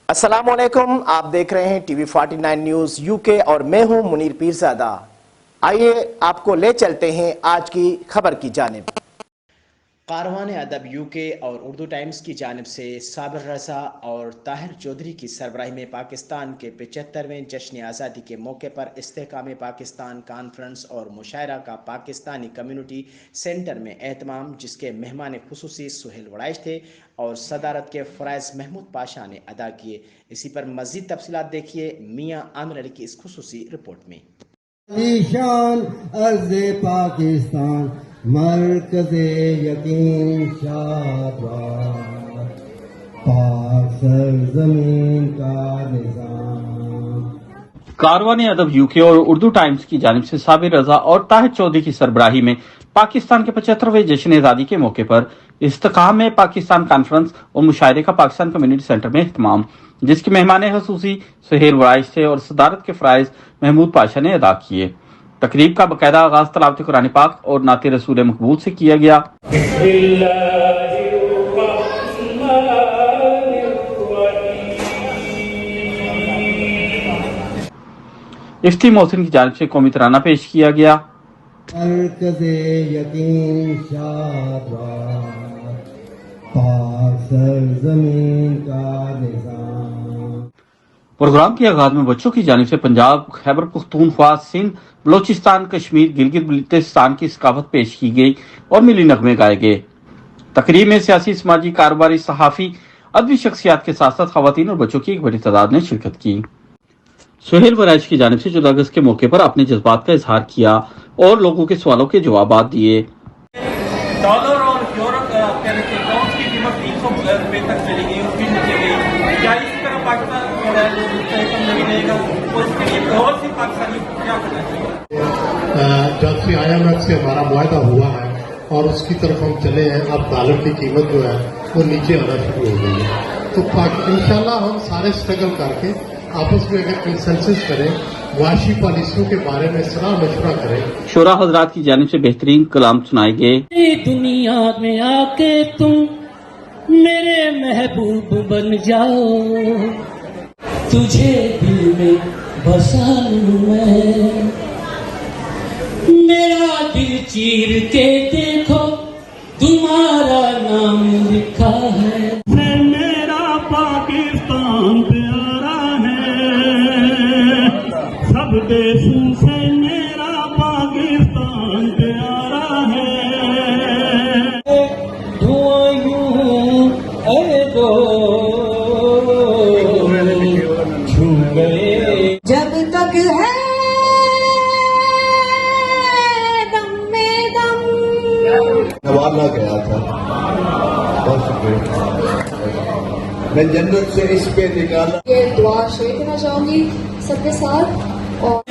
अस्सलाम वालेकुम, आप देख रहे हैं टीवी 49 न्यूज यूके और मैं हूं मुनीर पीरजादा। आइए आपको ले चलते हैं आज की खबर की जानिब। कारवान अदब यूके और उर्दू टाइम्स की जानिब से साबिर रज़ा और ताहिर चौधरी की सरबराही में पाकिस्तान के 75वें जश्न आज़ादी के मौके पर इस्तेहकाम पाकिस्तान कॉन्फ्रेंस और मुशायरा का पाकिस्तानी कम्युनिटी सेंटर में एहतमाम, जिसके मेहमान खुसूसी सुहेल वड़ाइश थे और सदारत के फ़राइज़ महमूद पाशा ने अदा किए। इसी पर मज़ीद तफसीलात देखिए मियाँ आमिर अली की इस खुसूसी रिपोर्ट में। पाकिस्तान मरकज़े यकीन शाबाद, पाक सरज़मीन का निज़ाम। कारवान अदब यूके और उर्दू टाइम्स की जानिब से साबिर रज़ा और ताहिर चौधरी की सरबराही में पाकिस्तान के 75वें जश्न आज़ादी के मौके पर इस्तेहकाम में पाकिस्तान कॉन्फ्रेंस और मुशायरे का पाकिस्तान कम्युनिटी सेंटर में एहतमाम, जिसके मेहमान खुसूसी सुहेल वड़ाइश थे और सदारत के फ़राइज़ महमूद पाशा ने अदा किए। तकरीब का बाकायदा आगाज तलावत कुरान पाक और नाते रसूल मकबूल से किया गया। इफ्ती मोहसिन की जानिब से कौमी तराना पेश किया गया। प्रोग्राम के आगाज में बच्चों की जानिब से पंजाब, खैबर पख्तूनख्वा, सिंध, बलोचिस्तान, कश्मीर, गिलगित बल्तिस्तान की सकाफत पेश की गई और मिली नगमे गाए गए। तकरीब में सियासी, समाजी, कारोबारी, सहाफ़ी, अदबी शख्सियात के साथ साथ खवातीन और बच्चों की एक बड़ी तादाद ने शिरकत की। सुहेल वराइश की जानिब से 14 अगस्त के मौके पर अपने जज्बात का इजहार किया और लोगों के सवालों के जवाब दिए। डॉलर और यूरो की कीमत 300 रुपए तक चली गई, उसकी नीचे गई। क्या इसी तरह पाकिस्तान नहीं रहेगा? उसके लिए बहुत सी पाकिस्तानी क्या करना चाहिए? जब से IMF से हमारा मुआहदा हुआ है और उसकी तरफ हम चले हैं, अब डॉलर की कीमत जो है वो नीचे आना शुरू हो गई है। तो इंशाल्लाह हम सारे स्ट्रगल करके आपस में अगर कंसेंसस करें, वाशी पॉलिसियों के बारे में सलाह मशवरा करें। शोरा हजरात की जानिब से बेहतरीन कलाम सुनाए गए। दुनिया में आके तुम मेरे महबूब बन जाओ, तुझे दिल में बसा लूं मैं, मेरा दिल चीर के देखो तुम्हारा नाम लिखा है। मेरा पाकिस्तान प्यारा है, सब देशों से मेरा पाकिस्तान प्यारा है। धुआं यूं दो छू गए, जब तक है दम में दम। नवाला गया था, मैं जन्नत से इस पे निकाला। ये दुआ शेयर करना चाहूंगी सबके साथ। और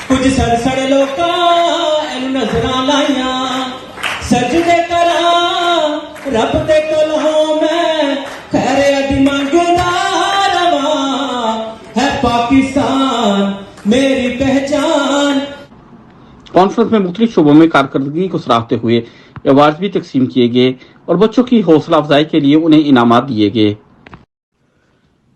कुछ सड़सड़ लोका नजरा लाइया, सजदे करा रब दे कलों में, खैर अदी मंगदा रवा है पाकिस्तान मेरी पहचान। कॉन्फ्रेंस में मुख्तलिफ शोबों में कारकर्दगी को सराहते हुए अवार्ड भी तकसीम किए गए और बच्चों की हौसला अफजाई के लिए उन्हें इनामात दिए गए।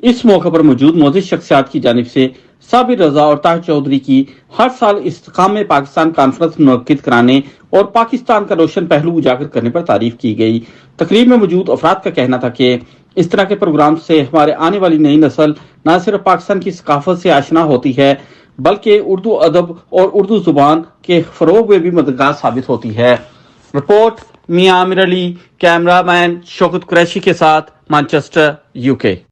इस मौके पर मौजूद मोअज़्ज़िज़ शख्सियात की जानिब से साबिर रज़ा और ताहिर चौधरी की हर साल इस्तेहकाम में पाकिस्तान कॉन्फ्रेंस मुनक्किद कराने और पाकिस्तान का रोशन पहलू उजागर करने पर तारीफ की गई। तकरीब में मौजूद अफराद का कहना था कि इस तरह के प्रोग्राम से हमारे आने वाली नई नस्ल न सिर्फ पाकिस्तान की सकाफत से आशना होती है, बल्कि उर्दू अदब और उर्दू जुबान के फरोग में भी मददगार साबित होती है। रिपोर्ट मियाँ आमिर अली, कैमरामैन शौकत कुरैशी के साथ, मैनचेस्टर, यूके।